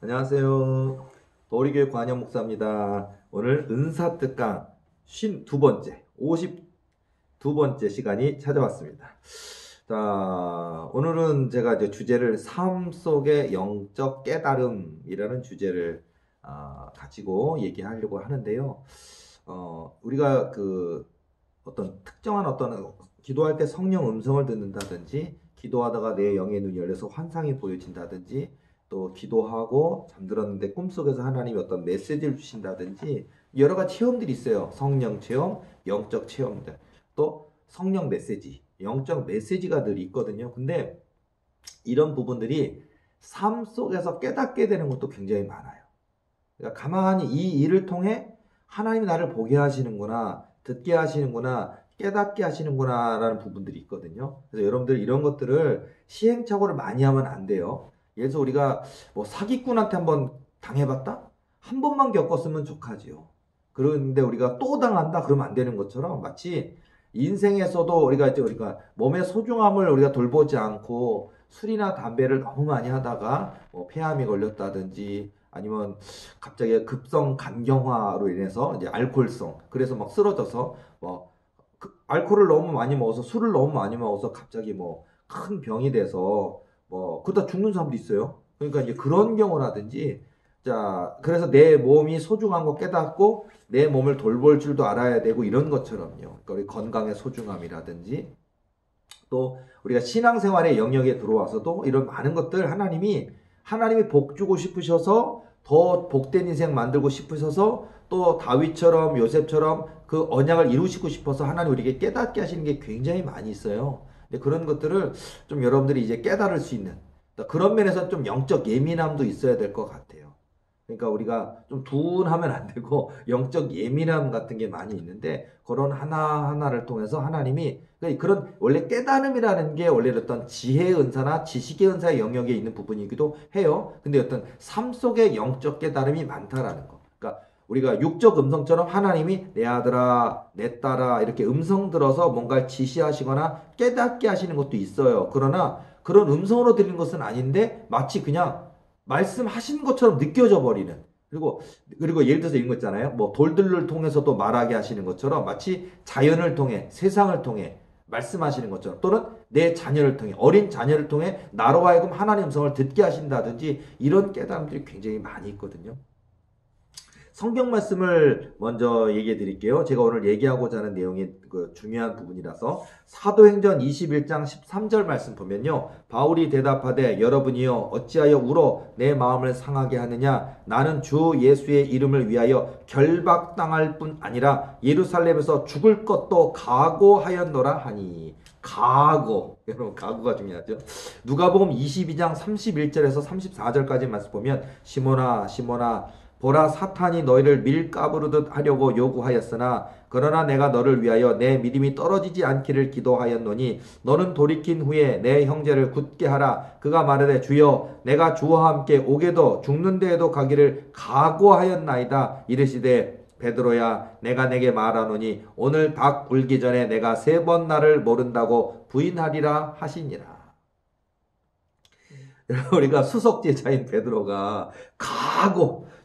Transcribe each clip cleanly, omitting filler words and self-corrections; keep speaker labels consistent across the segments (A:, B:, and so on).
A: 안녕하세요. 도리교회 관영 목사입니다. 오늘 은사특강 52번째, 52번째 시간이 찾아왔습니다. 자, 오늘은 제가 이제 주제를 삶 속의 영적 깨달음이라는 주제를 가지고 얘기하려고 하는데요. 우리가 어떤 특정한 기도할 때 성령 음성을 듣는다든지, 기도하다가 내 영의 눈이 열려서 환상이 보여진다든지, 또 기도하고 잠들었는데 꿈속에서 하나님이 어떤 메시지를 주신다든지 여러 가지 체험들이 있어요. 성령 체험, 영적 체험들, 또 성령 메시지, 영적 메시지가 늘 있거든요. 근데 이런 부분들이 삶 속에서 깨닫게 되는 것도 굉장히 많아요. 그러니까 가만히 이 일을 통해 하나님이 나를 보게 하시는구나, 듣게 하시는구나, 깨닫게 하시는구나 라는 부분들이 있거든요. 그래서 여러분들 이런 것들을 시행착오를 많이 하면 안 돼요. 예를 들어서 우리가 뭐 사기꾼한테 한번 당해봤다? 한 번만 겪었으면 족하지요. 그런데 우리가 또 당한다? 그러면 안 되는 것처럼 마치 인생에서도 우리가 몸의 소중함을 우리가 돌보지 않고 술이나 담배를 너무 많이 하다가 뭐 폐암이 걸렸다든지 아니면 갑자기 급성 간경화로 인해서 이제 알코올성 그래서 막 쓰러져서 뭐 알코올을 너무 많이 먹어서 술을 너무 많이 먹어서 갑자기 뭐 큰 병이 돼서 뭐 그러다 죽는 사람도 있어요. 그러니까 이제 그런 경우라든지 자 그래서 내 몸이 소중한 거 깨닫고 내 몸을 돌볼 줄도 알아야 되고 이런 것처럼요. 그러니까 우리 건강의 소중함이라든지 또 우리가 신앙생활의 영역에 들어와서도 이런 많은 것들 하나님이 복 주고 싶으셔서 더 복된 인생 만들고 싶으셔서 또 다윗처럼 요셉처럼 그 언약을 이루시고 싶어서 하나님 우리에게 깨닫게 하시는 게 굉장히 많이 있어요. 근데 그런 것들을 좀 여러분들이 이제 깨달을 수 있는 그런 면에서 좀 영적 예민함도 있어야 될 것 같아요. 그러니까 우리가 좀 둔하면 안 되고 영적 예민함 같은 게 많이 있는데 그런 하나하나를 통해서 하나님이 그런 원래 깨달음이라는 게 원래 어떤 지혜의 은사나 지식의 은사의 영역에 있는 부분이기도 해요. 근데 어떤 삶 속에 영적 깨달음이 많다라는 거. 그러니까 우리가 육적 음성처럼 하나님이 내 아들아, 내 딸아 이렇게 음성 들어서 뭔가를 지시하시거나 깨닫게 하시는 것도 있어요. 그러나 그런 음성으로 들리는 것은 아닌데 마치 그냥 말씀하신 것처럼 느껴져 버리는. 그리고 예를 들어서 이런 거 있잖아요. 뭐 돌들을 통해서도 말하게 하시는 것처럼 마치 자연을 통해 세상을 통해 말씀하시는 것처럼 또는 내 자녀를 통해 어린 자녀를 통해 나로 하여금 하나님의 음성을 듣게 하신다든지 이런 깨달음들이 굉장히 많이 있거든요. 성경 말씀을 먼저 얘기해 드릴게요. 제가 오늘 얘기하고자 하는 내용이 중요한 부분이라서 사도행전 21장 13절 말씀 보면요. 바울이 대답하되 여러분이요 어찌하여 울어 내 마음을 상하게 하느냐 나는 주 예수의 이름을 위하여 결박당할 뿐 아니라 예루살렘에서 죽을 것도 각오하였노라 하니 각오. 여러분 각오가 중요하죠. 누가복음 22장 31절에서 34절까지 말씀 보면 시몬아 시몬아 보라 사탄이 너희를 밀가부르듯 하려고 요구하였으나 그러나 내가 너를 위하여 내 믿음이 떨어지지 않기를 기도하였노니 너는 돌이킨 후에 내 형제를 굳게 하라. 그가 말하되 주여 내가 주와 함께 오게도 죽는 데에도 가기를 각오하였나이다. 이르시되 베드로야 내가 내게 말하노니 오늘 닭 울기 전에 내가 3번 나를 모른다고 부인하리라 하시니라. 우리가 수석 제자인 베드로가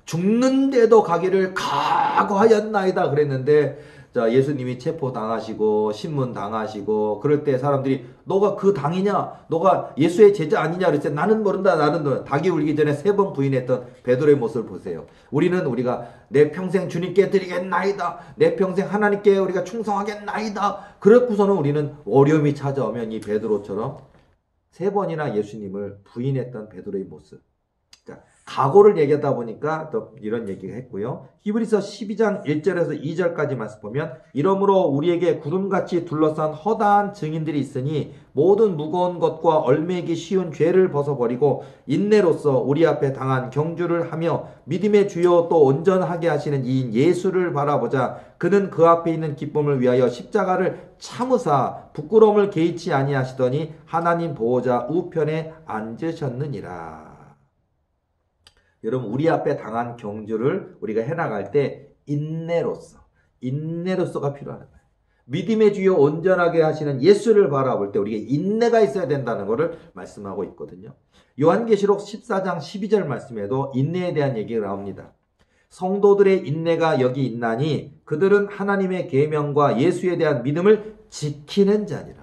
A: 죽는데도 가기를 각오하였나이다 그랬는데 자 예수님이 체포당하시고 신문당하시고 그럴 때 사람들이 너가 그 당이냐 너가 예수의 제자 아니냐 그랬을 때 나는 모른다 나는 모른다. 닭이 울기 전에 3번 부인했던 베드로의 모습을 보세요. 우리가 내 평생 주님께 드리겠나이다 내 평생 하나님께 우리가 충성하겠나이다 그렇고서는 우리는 어려움이 찾아오면 이 베드로처럼 3번이나 예수님을 부인했던 베드로의 모습. 자, 각오를 얘기하다 보니까 또 이런 얘기가 했고요. 히브리서 12장 1절에서 2절까지 말씀 보면 이러므로 우리에게 구름같이 둘러싼 허다한 증인들이 있으니 모든 무거운 것과 얼매기 쉬운 죄를 벗어버리고 인내로서 우리 앞에 당한 경주를 하며 믿음의 주요 또 온전하게 하시는 이인 예수를 바라보자. 그는 그 앞에 있는 기쁨을 위하여 십자가를 참으사 부끄러움을 개의치 아니하시더니 하나님 보호자 우편에 앉으셨느니라. 여러분 우리 앞에 당한 경주를 우리가 해나갈 때 인내로서가 필요하는 거예요. 믿음의 주요 온전하게 하시는 예수를 바라볼 때 우리에게 인내가 있어야 된다는 것을 말씀하고 있거든요. 요한계시록 14장 12절 말씀에도 인내에 대한 얘기가 나옵니다. 성도들의 인내가 여기 있나니 그들은 하나님의 계명과 예수에 대한 믿음을 지키는 자니라.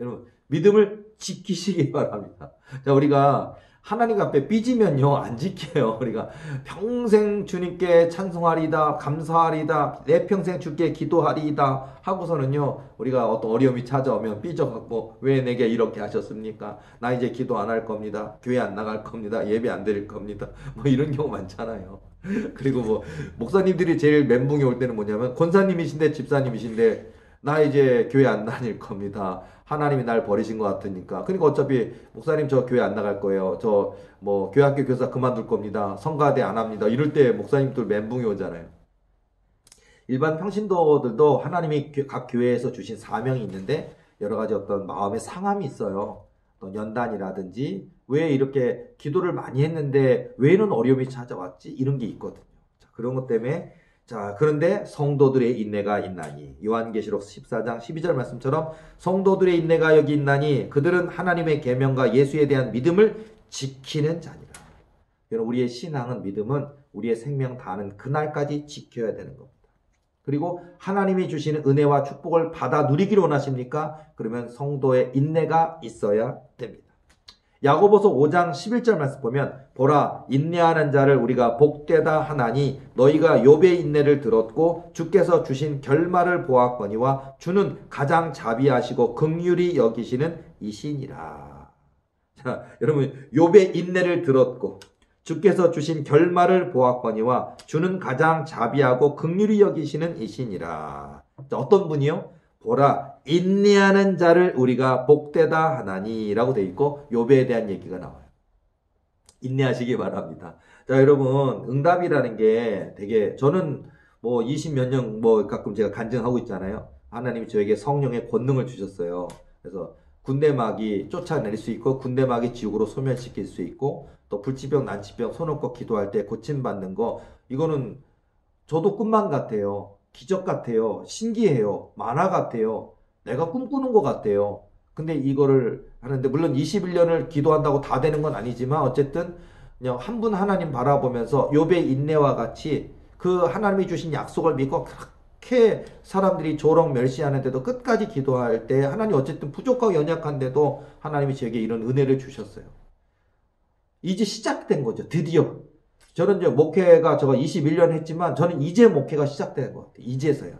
A: 여러분, 믿음을 지키시기 바랍니다. 자, 우리가 하나님 앞에 삐지면요, 안 지켜요. 우리가 평생 주님께 찬송하리다, 감사하리다, 내 평생 주께 기도하리다 하고서는요, 우리가 어떤 어려움이 찾아오면 삐져갖고, 왜 내게 이렇게 하셨습니까? 나 이제 기도 안 할 겁니다. 교회 안 나갈 겁니다. 예배 안 드릴 겁니다. 뭐 이런 경우 많잖아요. 그리고 뭐, 목사님들이 제일 멘붕이 올 때는 뭐냐면, 권사님이신데 집사님이신데, 나 이제 교회 안 다닐 겁니다. 하나님이 날 버리신 것 같으니까. 그러니까 어차피 목사님 저 교회 안 나갈 거예요. 저 뭐 교회학교 교사 그만둘 겁니다. 성가대 안 합니다. 이럴 때 목사님들 멘붕이 오잖아요. 일반 평신도들도 하나님이 각 교회에서 주신 사명이 있는데 여러 가지 어떤 마음의 상함이 있어요. 어떤 연단이라든지 왜 이렇게 기도를 많이 했는데 왜는 어려움이 찾아왔지? 이런 게 있거든요. 자, 그런 것 때문에 자, 그런데 성도들의 인내가 있나니 요한계시록 14장 12절 말씀처럼 성도들의 인내가 여기 있나니 그들은 하나님의 계명과 예수에 대한 믿음을 지키는 자니라. 여러분, 우리의 신앙은 믿음은 우리의 생명 다하는 그날까지 지켜야 되는 겁니다. 그리고 하나님이 주시는 은혜와 축복을 받아 누리기를 원하십니까? 그러면 성도의 인내가 있어야 됩니다. 야고보서 5장 11절 말씀 보면 보라 인내하는 자를 우리가 복되다 하나니 너희가 욥의 인내를 들었고 주께서 주신 결말을 보았거니와 주는 가장 자비하시고 긍휼히 여기시는 이시니라. 자, 여러분 욥의 인내를 들었고 주께서 주신 결말을 보았거니와 주는 가장 자비하고 긍휼히 여기시는 이시니라. 자, 어떤 분이요? 보라 인내하는 자를 우리가 복되다 하나니라고 되어 있고 욥에 대한 얘기가 나와요. 인내하시기 바랍니다. 자, 여러분 응답이라는 게 되게 저는 뭐 20몇 년 뭐 가끔 제가 간증하고 있잖아요. 하나님이 저에게 성령의 권능을 주셨어요. 그래서 군대마귀 쫓아낼 수 있고 군대마귀 지옥으로 소멸시킬 수 있고 또 불치병 난치병 손 얹고 기도할 때 고침받는 거 이거는 저도 꿈만 같아요. 기적 같아요. 신기해요. 만화 같아요. 내가 꿈꾸는 것 같아요. 근데 이거를 하는데 물론 21년을 기도한다고 다 되는 건 아니지만 어쨌든 그냥 한 분 하나님 바라보면서 욥의 인내와 같이 그 하나님이 주신 약속을 믿고 그렇게 사람들이 조롱 멸시하는데도 끝까지 기도할 때 하나님 어쨌든 부족하고 연약한데도 하나님이 제게 이런 은혜를 주셨어요. 이제 시작된 거죠. 드디어. 저는 이제 목회가 제가 21년 했지만 저는 이제 목회가 시작된 것 같아요. 이제서야.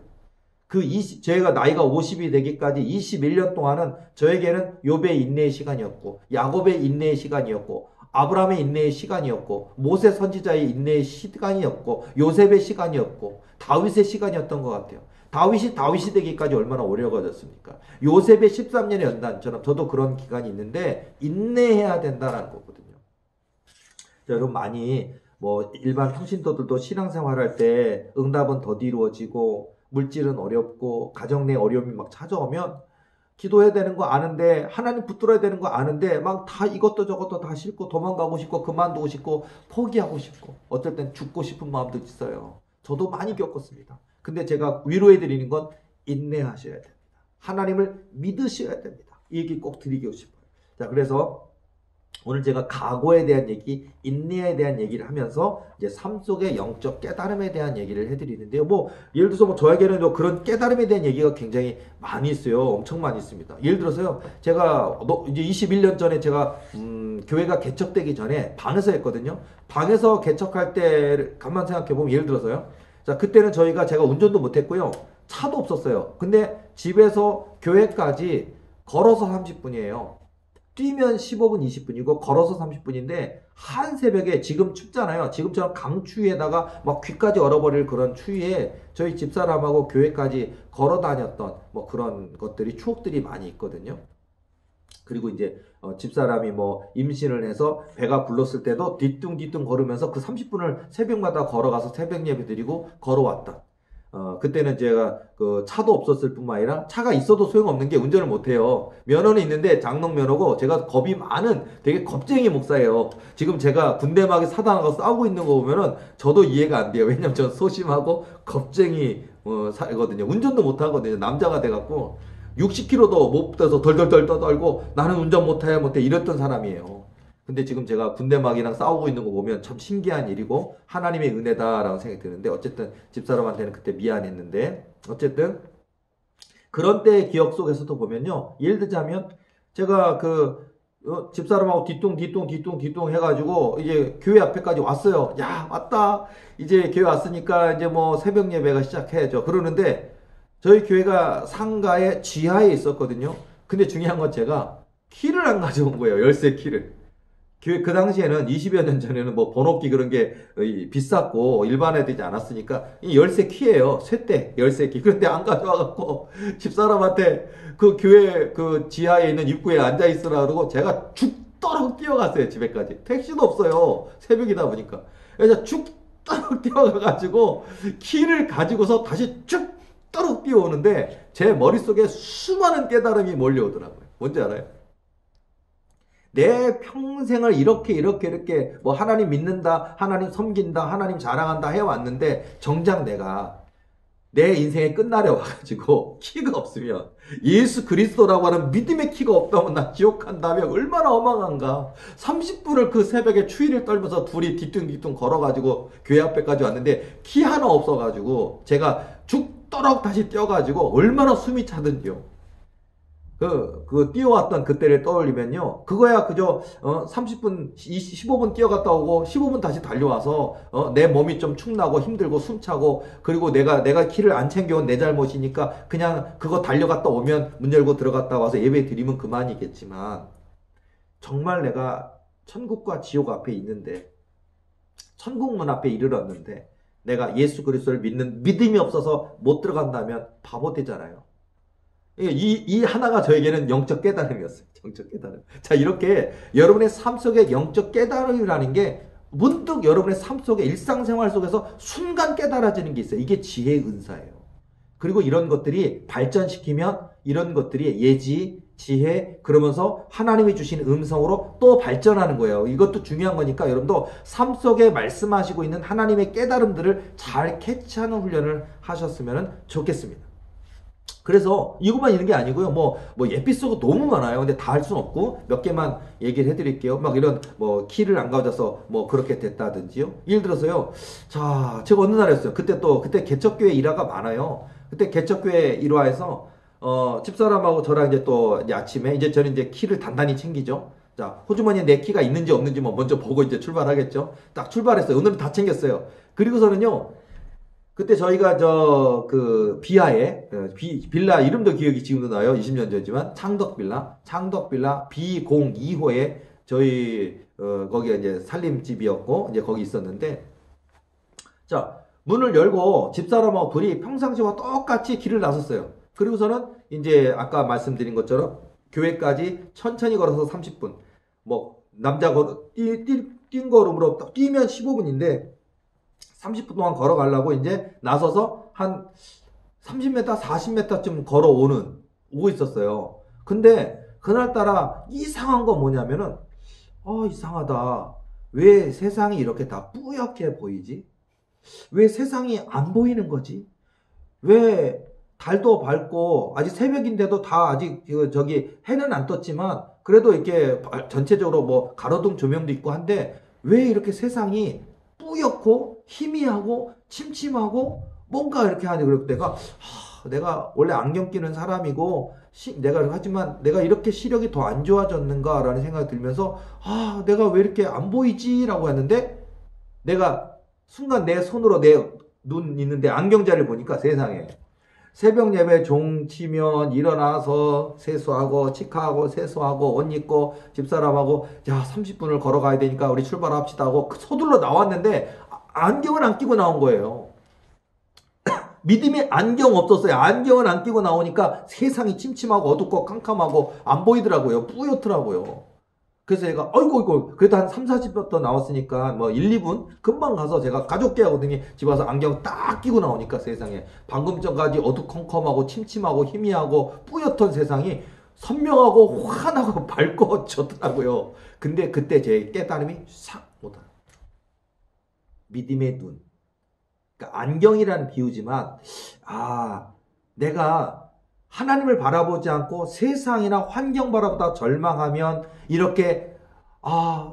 A: 저희가 나이가 50이 되기까지 21년 동안은 저에게는 욥의 인내의 시간이었고 야곱의 인내의 시간이었고 아브라함의 인내의 시간이었고 모세 선지자의 인내의 시간이었고 요셉의 시간이었고 다윗의 시간이었던 것 같아요. 다윗이 되기까지 얼마나 오래 걸렸습니까? 요셉의 13년의 연단처럼 저도 그런 기간이 있는데 인내해야 된다는 거거든요. 자, 여러분 많이 뭐 일반 평신도들도 신앙생활할 때 응답은 더디루어지고 물질은 어렵고 가정 내 어려움이 막 찾아오면 기도해야 되는 거 아는데 하나님 붙들어야 되는 거 아는데 막 다 이것도 저것도 다 싫고 도망가고 싶고 그만두고 싶고 포기하고 싶고 어떨 땐 죽고 싶은 마음도 있어요. 저도 많이 겪었습니다. 근데 제가 위로해 드리는 건 인내하셔야 됩니다. 하나님을 믿으셔야 됩니다. 이 얘기 꼭 드리고 싶어요. 자, 그래서 오늘 제가 각오에 대한 얘기, 인내에 대한 얘기를 하면서 이제 삶 속의 영적 깨달음에 대한 얘기를 해드리는데요. 뭐 예를 들어서 뭐 저에게는 뭐 그런 깨달음에 대한 얘기가 굉장히 많이 있어요. 엄청 많이 있습니다. 예를 들어서요, 제가 이제 21년 전에 제가 교회가 개척되기 전에 방에서 했거든요. 방에서 개척할 때 가만 생각해 보면 예를 들어서요. 자, 그때는 제가 운전도 못했고요, 차도 없었어요. 근데 집에서 교회까지 걸어서 30분이에요. 뛰면 15분, 20분이고 걸어서 30분인데 한 새벽에 지금 춥잖아요. 지금처럼 강추위에다가 막 귀까지 얼어버릴 그런 추위에 저희 집사람하고 교회까지 걸어 다녔던 뭐 그런 것들이 추억들이 많이 있거든요. 그리고 이제 집사람이 뭐 임신을 해서 배가 불렀을 때도 뒤뚱뒤뚱 걸으면서 그 30분을 새벽마다 걸어가서 새벽 예배 드리고 걸어왔던 그때는 제가 그 차도 없었을 뿐만 아니라 차가 있어도 소용없는 게 운전을 못해요. 면허는 있는데 장롱 면허고 제가 겁이 많은 되게 겁쟁이 목사예요. 지금 제가 군대막에 사단하고 싸우고 있는 거 보면은 저도 이해가 안 돼요. 왜냐면 저는 소심하고 겁쟁이 살거든요. 운전도 못 하거든요. 남자가 돼갖고 60km도 못 돼서 덜덜덜 떠들고 나는 운전 못해 이랬던 사람이에요. 근데 지금 제가 군대막이랑 싸우고 있는 거 보면 참 신기한 일이고 하나님의 은혜다라고 생각이 드는데, 어쨌든 집사람한테는 그때 미안했는데, 어쨌든 그런 때의 기억 속에서도 보면요, 예를 들자면 제가 집사람하고 뒤뚱 해가지고 이제 교회 앞에까지 왔어요. 야, 왔다. 이제 교회 왔으니까 이제 뭐 새벽 예배가 시작해야죠. 그러는데 저희 교회가 상가의 지하에 있었거든요. 근데 중요한 건 제가 키를 안 가져온 거예요. 열쇠 키를. 그 당시에는 20여 년 전에는 뭐 번호키 그런 게 비쌌고 일반화되지 않았으니까 이 열쇠 키예요. 쇠대 열쇠 키. 그런데 안 가져와갖고 집사람한테 그 교회 그 지하에 있는 입구에 앉아 있으라 그러고 제가 죽도록 뛰어갔어요. 집에까지. 택시도 없어요. 새벽이다 보니까. 그래서 죽도록 뛰어가가지고 키를 가지고서 다시 죽도록 뛰어오는데 제 머릿속에 수많은 깨달음이 몰려오더라고요. 뭔지 알아요? 내 평생을 이렇게 뭐 하나님 믿는다, 하나님 섬긴다, 하나님 자랑한다 해왔는데 정작 내가 내 인생의 끝날에 와가지고 키가 없으면, 예수 그리스도라고 하는 믿음의 키가 없다면 나 지옥 간다면 얼마나 어망한가. 30분을 그 새벽에 추위를 떨면서 둘이 뒤뚱뒤뚱 걸어가지고 교회 앞에까지 왔는데 키 하나 없어가지고 제가 죽도록 다시 뛰어가지고 얼마나 숨이 차던지요. 뛰어왔던 그때를 떠올리면요. 그거야 그저, 30분, 15분 뛰어갔다 오고, 15분 다시 달려와서, 내 몸이 좀 축나고 힘들고 숨차고, 그리고 내가 키를 안 챙겨온 내 잘못이니까 그냥 그거 달려갔다 오면 문 열고 들어갔다 와서 예배 드리면 그만이겠지만, 정말 내가 천국과 지옥 앞에 있는데, 천국문 앞에 이르렀는데, 내가 예수 그리스도를 믿는 믿음이 없어서 못 들어간다면 바보 되잖아요. 이 하나가 저에게는 영적 깨달음이었어요. 영적 깨달음. 자, 이렇게 여러분의 삶 속에 영적 깨달음이라는 게 문득 여러분의 삶 속에 일상생활 속에서 순간 깨달아지는 게 있어요. 이게 지혜의 은사예요. 그리고 이런 것들이 발전시키면 이런 것들이 예지, 지혜, 그러면서 하나님이 주신 음성으로 또 발전하는 거예요. 이것도 중요한 거니까 여러분도 삶 속에 말씀하시고 있는 하나님의 깨달음들을 잘 캐치하는 훈련을 하셨으면 좋겠습니다. 그래서 이것만 있는 게 아니고요. 뭐 에피소드 너무 많아요. 근데 다 할 수는 없고 몇 개만 얘기를 해드릴게요. 막 이런 뭐 키를 안 가져서 뭐 그렇게 됐다든지요. 예를 들어서요. 자, 제가 어느 날이었어요. 그때 개척교회 일화가 많아요. 그때 개척교회 일화에서 집사람하고 저랑 이제 또 이제 아침에 이제 저는 이제 키를 단단히 챙기죠. 자, 호주머니에 내 키가 있는지 없는지 뭐 먼저 보고 이제 출발하겠죠. 딱 출발했어요. 오늘은 다 챙겼어요. 그리고서는요. 그때 저희가 비하에 빌라 이름도 기억이 지금도 나요. 20년 전이지만 창덕빌라 B02호에 저희 거기가 이제 살림집이었고 이제 거기 있었는데, 자, 문을 열고 집사람하고 둘이 평상시와 똑같이 길을 나섰어요. 그리고서는 이제 아까 말씀드린 것처럼 교회까지 천천히 걸어서 30분, 뭐 남자 뛴 걸음으로 뛰면 15분인데 30분 동안 걸어가려고 이제 나서서 한 30m, 40m쯤 오고 있었어요. 근데 그날따라 이상한 건 뭐냐면은, 이상하다. 왜 세상이 이렇게 다 뿌옇게 보이지? 왜 세상이 안 보이는 거지? 왜 달도 밝고 아직 새벽인데도 다 아직 해는 안 떴지만 그래도 이렇게 전체적으로 뭐 가로등 조명도 있고 한데 왜 이렇게 세상이 뿌옇고 희미하고 침침하고 뭔가 이렇게 하니. 그럴 때가 내가 원래 안경 끼는 사람이고 하지만 내가 이렇게 시력이 더 안 좋아졌는가 라는 생각이 들면서 내가 왜 이렇게 안 보이지 라고 했는데, 내가 순간 내 손으로 내 눈 있는데 안경자를 보니까 세상에 새벽 예배 종 치면 일어나서 세수하고 치카하고 세수하고 옷 입고 집사람하고 30분을 걸어가야 되니까 우리 출발합시다 하고 서둘러 나왔는데 안경을 안 끼고 나온 거예요. 믿음의 안경 없었어요. 안경을 안 끼고 나오니까 세상이 침침하고 어둡고 캄캄하고 안 보이더라고요. 뿌옇더라고요. 그래서 제가 어이구 그래도 한 3, 40분 더 나왔으니까 뭐 1, 2분 금방 가서 제가 가족께 하거든요. 집 와서 안경 딱 끼고 나오니까 세상에 방금 전까지 어두컴컴하고 침침하고 희미하고 뿌옇던 세상이 선명하고 환하고 밝고졌더라고요. 근데 그때 제 깨달음이 싹 오더라고요. 믿음의 눈. 그러니까 안경이라는 비유지만 내가 하나님을 바라보지 않고 세상이나 환경 바라보다 절망하면 이렇게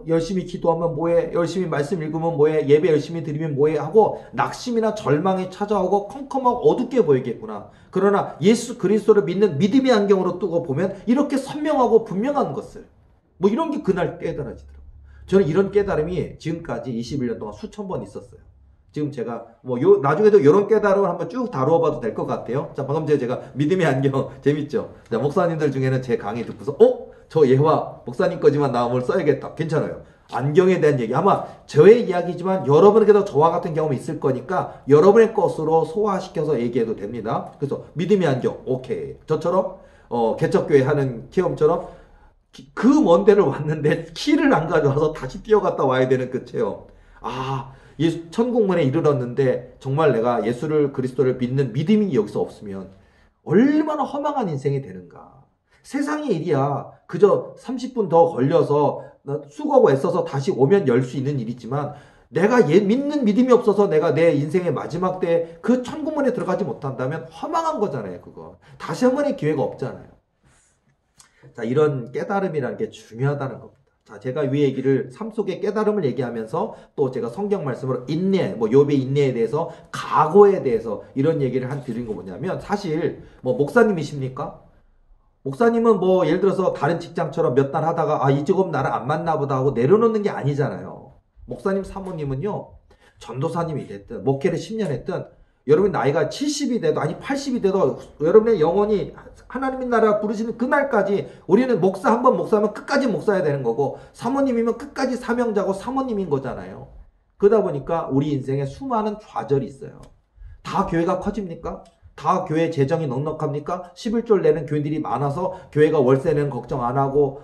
A: 열심히 기도하면 뭐해, 열심히 말씀 읽으면 뭐해, 예배 열심히 드리면 뭐해 하고 낙심이나 절망이 찾아오고 컴컴하고 어둡게 보이겠구나. 그러나 예수 그리스도를 믿는 믿음의 안경으로 뜨고 보면 이렇게 선명하고 분명한 것을 뭐 이런 게 그날 깨달아지더라고요. 저는 이런 깨달음이 지금까지 21년 동안 수천 번 있었어요. 지금 제가 나중에도 이런 깨달음을 한번 쭉 다루어 봐도 될 것 같아요. 자, 방금 제가 믿음의 안경 재밌죠? 자, 목사님들 중에는 제 강의 듣고서 저 예화 목사님 거지만 나 오늘 써야겠다. 괜찮아요. 안경에 대한 얘기. 아마 저의 이야기지만 여러분에게도 저와 같은 경험이 있을 거니까 여러분의 것으로 소화시켜서 얘기해도 됩니다. 그래서 믿음의 안경. 오케이. 저처럼 개척교회 하는 체험처럼 그 먼 데를 왔는데 키를 안 가져와서 다시 뛰어갔다 와야 되는 그 체험. 천국문에 이르렀는데 정말 내가 예수를 그리스도를 믿는 믿음이 여기서 없으면 얼마나 허망한 인생이 되는가. 세상의 일이야. 그저 30분 더 걸려서 수고하고 애써서 다시 오면 열 수 있는 일이지만 내가 믿는 믿음이 없어서 내가 내 인생의 마지막 때에 그 천국문에 들어가지 못한다면 허망한 거잖아요. 그거 다시 한 번의 기회가 없잖아요. 자, 이런 깨달음이라는 게 중요하다는 겁니다. 자, 제가 위 얘기를 삶 속의 깨달음을 얘기하면서 또 제가 성경 말씀으로 인내, 욥의 인내에 대해서 각오에 대해서 이런 얘기를 드린 거 뭐냐면 사실 목사님이십니까? 목사님은 예를 들어서 다른 직장처럼 몇 달 하다가 이 직업 나를 안 맞나 보다 하고 내려놓는 게 아니잖아요. 목사님 사모님은요, 전도사님이 됐든 목회를 10년 했든 여러분 나이가 70이 돼도 80이 돼도 여러분의 영혼이 하나님의 나라 부르시는 그날까지 우리는 목사 한 번 목사하면 끝까지 목사해야 되는 거고 사모님이면 끝까지 사명자고 사모님인 거잖아요. 그러다 보니까 우리 인생에 수많은 좌절이 있어요. 다 교회가 커집니까? 다 교회 재정이 넉넉합니까? 11조를 내는 교인들이 많아서 교회가 월세 내는 걱정 안 하고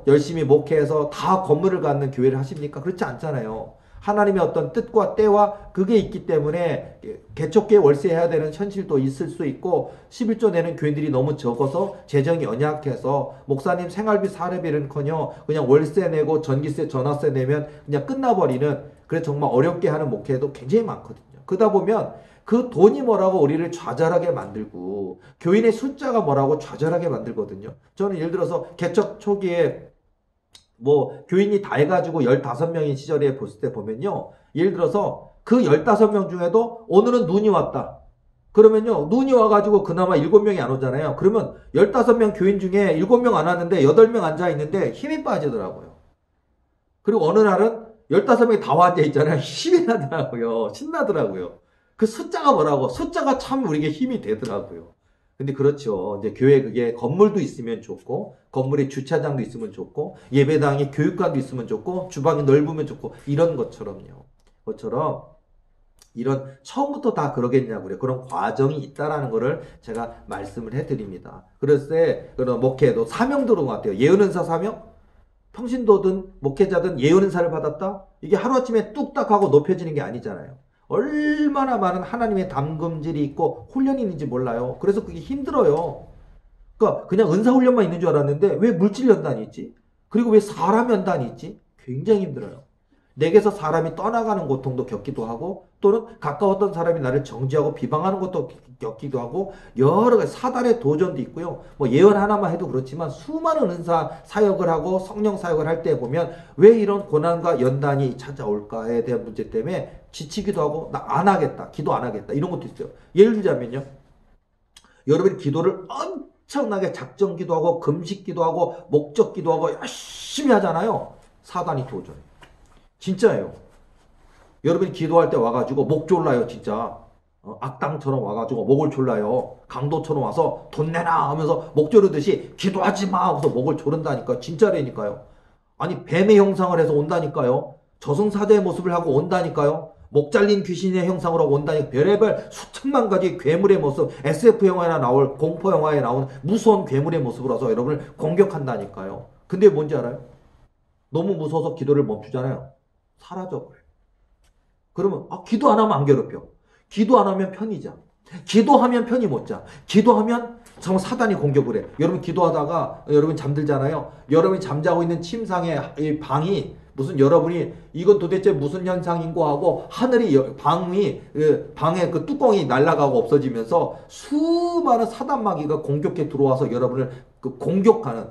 A: 열심히 목회해서 다 건물을 갖는 교회를 하십니까? 그렇지 않잖아요. 하나님의 어떤 뜻과 때와 그게 있기 때문에 개척교회 월세해야 되는 현실도 있을 수 있고 11조 내는 교인들이 너무 적어서 재정이 연약해서 목사님 생활비 사례비는커녕 그냥 월세 내고 전기세 전화세 내면 그냥 끝나버리는 그래서 정말 어렵게 하는 목회도 굉장히 많거든요. 그러다 보면 그 돈이 뭐라고 우리를 좌절하게 만들고 교인의 숫자가 뭐라고 좌절하게 만들거든요. 저는 예를 들어서 개척 초기에 교인이 다 해가지고 15명인 시절에 봤을 때 보면요. 예를 들어서 그 15명 중에도 오늘은 눈이 왔다. 그러면요. 눈이 와가지고 그나마 7명이 안 오잖아요. 그러면 15명 교인 중에 7명 안 왔는데 8명 앉아있는데 힘이 빠지더라고요. 그리고 어느 날은 15명이 다 앉아있잖아요. 힘이 나더라고요. 신나더라고요. 그 숫자가 뭐라고? 숫자가 참 우리에게 힘이 되더라고요. 근데 그렇죠. 이제 교회 그게 건물도 있으면 좋고, 건물에 주차장도 있으면 좋고, 예배당에 교육관도 있으면 좋고, 주방이 넓으면 좋고, 이런 것처럼요. 그것처럼, 이런, 처음부터 다 그러겠냐고요. 그런 과정이 있다라는 거를 제가 말씀을 해드립니다. 그랬을 때, 그런 목회도 사명 들어온 것 같아요. 예언은사 사명? 평신도든, 목회자든 예언은사를 받았다? 이게 하루아침에 뚝딱 하고 높여지는 게 아니잖아요. 얼마나 많은 하나님의 담금질이 있고 훈련이 있는지 몰라요. 그래서 그게 힘들어요. 그러니까 그냥 은사훈련만 있는 줄 알았는데 왜 물질 연단이 있지? 그리고 왜 사람 연단이 있지? 굉장히 힘들어요. 내게서 사람이 떠나가는 고통도 겪기도 하고 또는 가까웠던 사람이 나를 정죄하고 비방하는 것도 겪기도 하고 여러 가지 사단의 도전도 있고요. 예언 하나만 해도 그렇지만 수많은 은사 사역을 하고 성령 사역을 할 때 보면 왜 이런 고난과 연단이 찾아올까에 대한 문제 때문에 지치기도 하고 나 안 하겠다. 기도 안 하겠다. 이런 것도 있어요. 예를 들자면요. 여러분이 기도를 엄청나게 작정 기도하고 금식 기도하고 목적 기도하고 열심히 하잖아요. 사단이 도전해요. 진짜예요. 여러분이 기도할 때 와가지고 목 졸라요, 진짜. 악당처럼 와가지고 목을 졸라요. 강도처럼 와서 돈 내놔 하면서 목 조르듯이 기도하지 마 하면서 목을 조른다니까. 진짜라니까요. 아니 뱀의 형상을 해서 온다니까요. 저승사자의 모습을 하고 온다니까요. 목 잘린 귀신의 형상으로 온다니까. 별의별 수천만 가지 괴물의 모습, SF 영화에 나올 공포 영화에 나온 무서운 괴물의 모습으로 와서 여러분을 공격한다니까요. 근데 뭔지 알아요? 너무 무서워서 기도를 멈추잖아요. 사라져버려요. 그러면 기도 안 하면 안 괴롭혀. 기도 안 하면 편히 자. 기도하면 편히 못 자. 기도하면 정말 사단이 공격을 해. 여러분 기도하다가 여러분 잠들잖아요. 여러분이 잠자고 있는 침상의 이 방이 무슨 여러분이 이건 도대체 무슨 현상인고 하고 하늘이 방이 방에 그 뚜껑이 날아가고 없어지면서 수많은 사단마귀가 공격해 들어와서 여러분을 그 공격하는